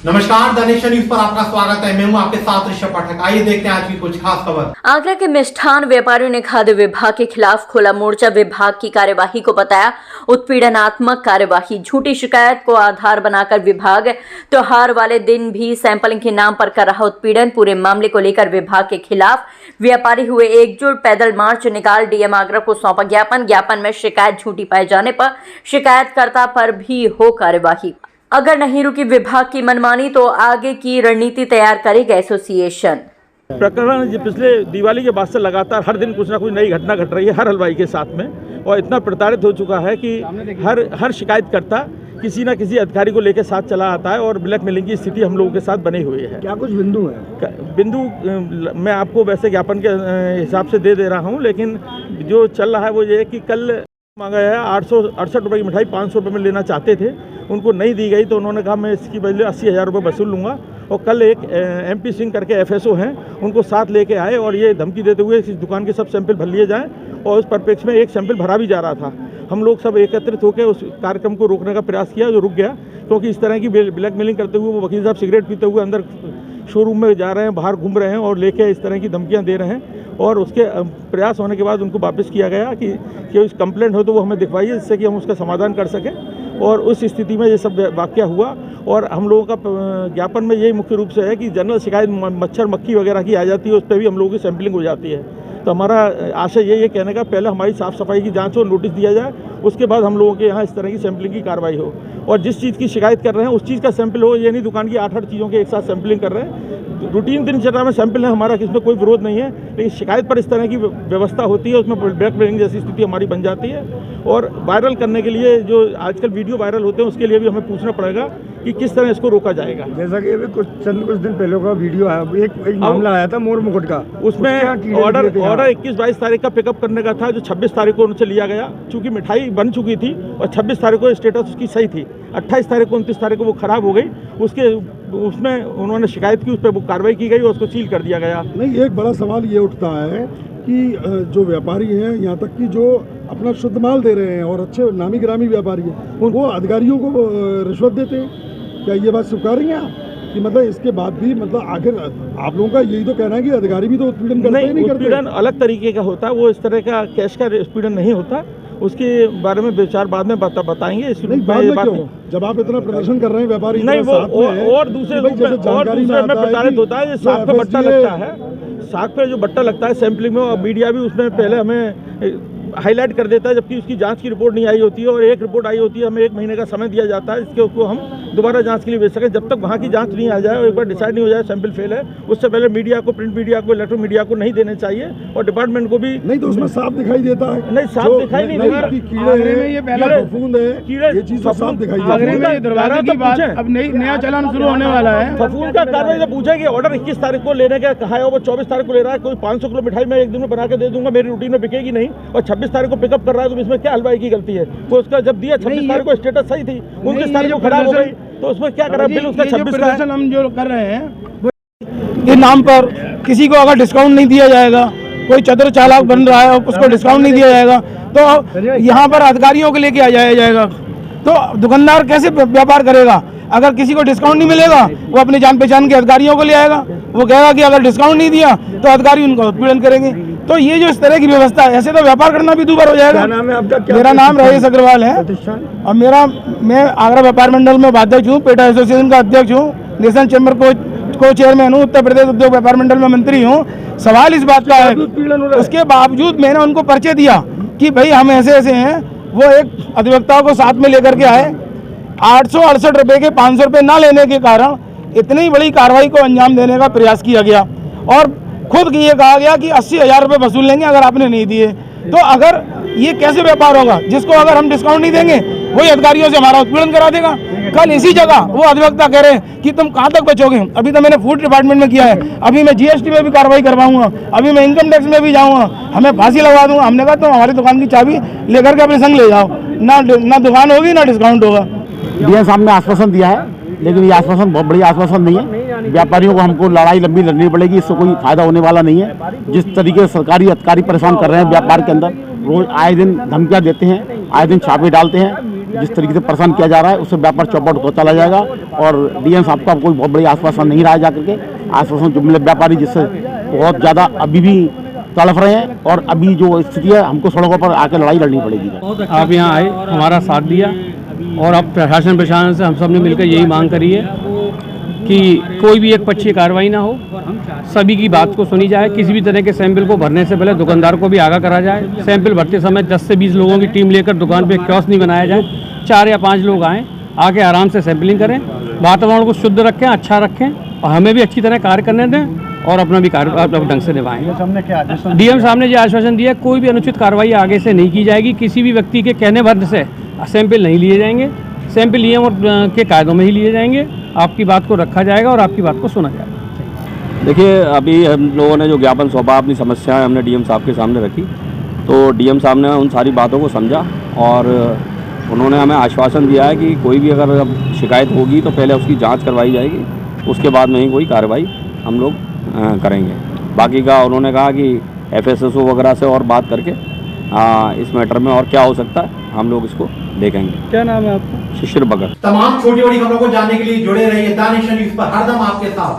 नमस्कार, the nation news पर आपका स्वागत है। मैं हूं आपके साथ ऋषभ पाठक। आइए देखते हैं आज की कुछ खास खबर। आगरा के मिष्ठान व्यापारियों ने खाद्य विभाग के खिलाफ खोला मोर्चा। विभाग की कार्यवाही को बताया उत्पीड़नात्मक कार्यवाही। झूठी शिकायत को आधार बनाकर विभाग त्योहार वाले दिन भी सैंपलिंग के नाम पर कर रहा उत्पीड़न। पूरे मामले को लेकर विभाग के खिलाफ व्यापारी हुए एकजुट। पैदल मार्च निकाल डीएम आगरा को सौंपा ज्ञापन में शिकायत झूठी पाए जाने पर शिकायतकर्ता पर भी हो कार्यवाही। अगर नहीं रुकी विभाग की मनमानी तो आगे की रणनीति तैयार करेगा एसोसिएशन। प्रकरण पिछले दिवाली के बाद से लगातार हर दिन कुछ ना कुछ नई घटना घट रही है हर हलवाई के साथ में, और इतना प्रताड़ित हो चुका है कि हर शिकायतकर्ता किसी न किसी अधिकारी को लेकर साथ चला आता है और ब्लैकमेलिंग की स्थिति हम लोगों के साथ बनी हुई है। क्या कुछ बिंदु है? बिंदु मैं आपको वैसे ज्ञापन के हिसाब से दे रहा हूँ, लेकिन जो चल रहा है वो ये है कि कल मांगा है 868 रुपये की मिठाई 500 रुपये में लेना चाहते थे, उनको नहीं दी गई तो उन्होंने कहा मैं इसकी बदले 80,000 रुपये वसूल लूँगा। और कल एक MP सिंह करके FSO हैं, उनको साथ लेके आए और ये धमकी देते हुए इस दुकान के सब सैंपल भर लिए जाएँ, और उस परिप्रेक्ष्य में एक सैंपल भरा भी जा रहा था। हम लोग सब एकत्रित होकर उस कार्यक्रम को रोकने का प्रयास किया, जो रुक गया, क्योंकि इस तरह की ब्लैकमेलिंग करते हुए वो वकील साहब सिगरेट पीते हुए अंदर शोरूम में जा रहे हैं, बाहर घूम रहे हैं और लेके इस तरह की धमकियां दे रहे हैं। और उसके प्रयास होने के बाद उनको वापस किया गया कि कंप्लेंट हो तो वो हमें दिखवाइए, जिससे कि हम उसका समाधान कर सकें। और उस स्थिति में ये सब वाकया हुआ, और हम लोगों का ज्ञापन में यही मुख्य रूप से है कि जनरल शिकायत मच्छर मक्खी वगैरह की आ जाती है, उस पर भी हम लोगों की सैंपलिंग हो जाती है। तो हमारा आशय यही है कहने का, पहले हमारी साफ़ सफाई की जांच हो, नोटिस दिया जाए, उसके बाद हम लोगों के यहाँ इस तरह की सैंपलिंग की कार्रवाई हो। और जिस चीज़ की शिकायत कर रहे हैं उस चीज़ का सैंपल हो, ये नहीं दुकान की 8-8 चीज़ों के एक साथ सैंपलिंग कर रहे हैं। रूटीन दिनचर्या में सैंपल है हमारा, किसमें कोई विरोध नहीं है, लेकिन शिकायत पर इस तरह की व्यवस्था होती है, उसमें ब्लैकमेलिंग जैसी स्थिति हमारी बन जाती है। और वायरल करने के लिए जो आजकल वीडियो वायरल होते हैं, उसके लिए भी हमें पूछना पड़ेगा कि किस तरह इसको रोका जाएगा। जैसा कि अभी कुछ दिन पहले का वीडियो आया, एक मामला आया था मोर मुकुट का, उसमें ऑर्डर 21-22 तारीख का पिकअप करने का था, जो 26 तारीख को उनसे लिया गया। चूँकि मिठाई बन चुकी थी और 26 तारीख को स्टेटस उसकी सही थी, 28 तारीख को 29 तारीख को वो ख़राब हो गई, उसमें उन्होंने शिकायत की, उस पर वो कार्रवाई की गई और उसको सील कर दिया गया। नहीं, एक बड़ा सवाल ये उठता है कि जो व्यापारी हैं, यहाँ तक कि जो अपना शुद्ध माल दे रहे हैं और अच्छे नामी ग्रामी व्यापारी हैं, वो अधिकारियों को रिश्वत देते हैं। क्या ये बात स्वीकार हैं आप कि मतलब इसके बाद भी मतलब आखिर आप लोगों का यही तो कहना है कि अधिकारी भी तो उत्पीड़न करते हैं? नहीं करते। उत्पीड़न अलग तरीके का होता है, वो इस तरह का कैश का उत्पीड़न नहीं होता, उसके बारे में विचार बाद में बताएंगे। जब आप इतना प्रदर्शन कर रहे हैं व्यापारी नहीं, वो और दूसरे में प्रताड़ित होता है। साग पे बट्टा लगता है, साग पे जो बट्टा लगता है सैंपलिंग में, और मीडिया भी उसमें पहले हमें हाईलाइट कर देता है, जबकि उसकी जांच की रिपोर्ट नहीं आई होती है, और एक रिपोर्ट आई होती है, हमें 1 महीने का समय दिया जाता है इसके, उसको हम दोबारा जांच के लिए भेज सकें। जब तक वहाँ की जांच नहीं आ जाए और एक बार डिसाइड नहीं हो जाए सैंपल फेल है, उससे पहले मीडिया को, प्रिंट मीडिया को, इलेक्ट्रॉनिक मीडिया को नहीं देने चाहिए, और डिपार्टमेंट को भी नहीं। तो उसमें साफ दिखाई देता है? नहीं, साफ दिखाई नहीं देता। कीड़े में ये पहला फफूंद है, ये चीज साफ दिखाई देती है। अब नया चलन शुरू होने वाला है। फफूंद का कार्रवाई से पूछे कि ऑर्डर 21 तारीख को लेने का कहा है, वो 24 तारीख को ले रहा है। कोई 500 किलो मिठाई मैं एक दिन में बना के दे दूंगा, मेरी रूटीन में बिकेगी नहीं, और 26 तारीख को पिकअप कर रहा है, तो इसमें क्या हलवाई की गलती है? तो उसका जब दिया 26 तारीख को स्टेटस सही थी, 29 तारीख को खराब हो गई, तो उसमें क्या करा? बिल उसका 26 का है। हम जो कर रहे हैं के नाम पर किसी को अगर डिस्काउंट नहीं दिया जाएगा, कोई चतुर चालाक बन रहा है उसको डिस्काउंट नहीं दिया जाएगा, तो यहाँ पर अधिकारियों को लेके आ जाएगा, तो दुकानदार कैसे व्यापार करेगा? अगर किसी को डिस्काउंट नहीं मिलेगा, वो अपनी जान पहचान के अधिकारियों को ले आएगा, वो कहेगा कि अगर डिस्काउंट नहीं दिया तो अधिकारी उनका उत्पीड़न करेंगे। तो ये जो इस तरह की व्यवस्था है, ऐसे तो व्यापार करना भी दूभर हो जाएगा। क्या नाम है आपका? मेरा नाम रईस अग्रवाल है, और मैं आगरा व्यापार मंडल में उपाध्यक्ष हूँ, पेटा एसोसिएशन का अध्यक्ष हूँ, नेशनल चैम्बर को चेयरमैन हूँ, उत्तर प्रदेश उद्योग व्यापार मंडल में मंत्री हूँ। सवाल इस बात का है, उसके बावजूद मैंने उनको परिचय दिया कि भाई हम ऐसे ऐसे हैं। वो एक अधिवक्ता को साथ में लेकर के आए, 868 रुपये के 500 रुपये ना लेने के कारण इतनी बड़ी कार्रवाई को अंजाम देने का प्रयास किया गया, और खुद ये कहा गया कि 80,000 रुपये वसूल लेंगे अगर आपने नहीं दिए। तो अगर ये कैसे व्यापार होगा, जिसको अगर हम डिस्काउंट नहीं देंगे वही अधिकारियों से हमारा उत्पीड़न करा देगा। कल इसी जगह वो अधिवक्ता कह रहे हैं कि तुम कहाँ तक बचोगे। अभी तो मैंने फूड डिपार्टमेंट में किया है, अभी मैं GST में भी कार्रवाई करवाऊंगा, अभी मैं इनकम टैक्स में भी जाऊँगा, हमें फांसी लगवा दूंगा। हमने कहा तुम हमारी दुकान की चाबी लेकर के अपने संग ले जाओ, ना दुकान होगी ना डिस्काउंट होगा। डीएम साहब ने आश्वासन दिया है, लेकिन ये आश्वासन बहुत बड़ी आश्वासन नहीं है। व्यापारियों को हमको लड़ाई लंबी लड़नी पड़ेगी, इससे कोई फायदा होने वाला नहीं है। जिस तरीके से सरकारी अधिकारी परेशान कर रहे हैं व्यापार के अंदर, रोज आए दिन धमकियां देते हैं, आए दिन छापे डालते हैं, जिस तरीके से परेशान किया जा रहा है उससे व्यापार चौपट होता चला जाएगा। और डीएम साहब का कोई बहुत बड़ी आश्वासन नहीं रहा जाकर के, आश्वासन जो मिले व्यापारी जिससे बहुत ज़्यादा अभी भी तड़फ रहे हैं और अभी जो स्थिति है हमको सड़कों पर आकर लड़ाई लड़नी पड़ेगी। आप यहाँ आए, हमारा साथ दिया और अब प्रशासन से हम सब ने मिलकर यही मांग करी है कि कोई भी एक पक्षीय कार्रवाई ना हो, सभी की बात को सुनी जाए। किसी भी तरह के सैंपल को भरने से पहले दुकानदार को भी आगाह करा जाए। सैंपल भरते समय 10 से 20 लोगों की टीम लेकर दुकान पे कियोस्क नहीं बनाया जाए। 4 या 5 लोग आएँ, आके आराम से सैंपलिंग करें, वातावरण को शुद्ध रखें, अच्छा रखें और हमें भी अच्छी तरह कार्य करने दें और अपना भी कार्य ढंग से निभाएं। डीएम साहब ने जो आश्वासन दिया, कोई भी अनुचित कार्रवाई आगे से नहीं की जाएगी। किसी भी व्यक्ति के कहने भर से सैंपल नहीं लिए जाएंगे। सैंपल लिए और के कायदों में ही लिए जाएंगे। आपकी बात को रखा जाएगा और आपकी बात को सुना जाएगा। देखिए, अभी हम लोगों ने जो ज्ञापन सौंपा, अपनी समस्याएं हमने डीएम साहब के सामने रखी, तो डीएम साहब ने उन सारी बातों को समझा और उन्होंने हमें आश्वासन दिया है कि कोई भी अगर अब शिकायत होगी तो पहले उसकी जांच करवाई जाएगी, उसके बाद में ही कोई कार्रवाई हम लोग करेंगे। बाकी का उन्होंने कहा कि FSSO वगैरह से और बात करके इस मैटर में और क्या हो सकता है हम लोग इसको देखेंगे। क्या नाम है आपका? शिशिर भगत। तमाम छोटी बड़ी खबरों को जानने के लिए जुड़े रहिए द नेशन न्यूज़ पर, हरदम आपके साथ।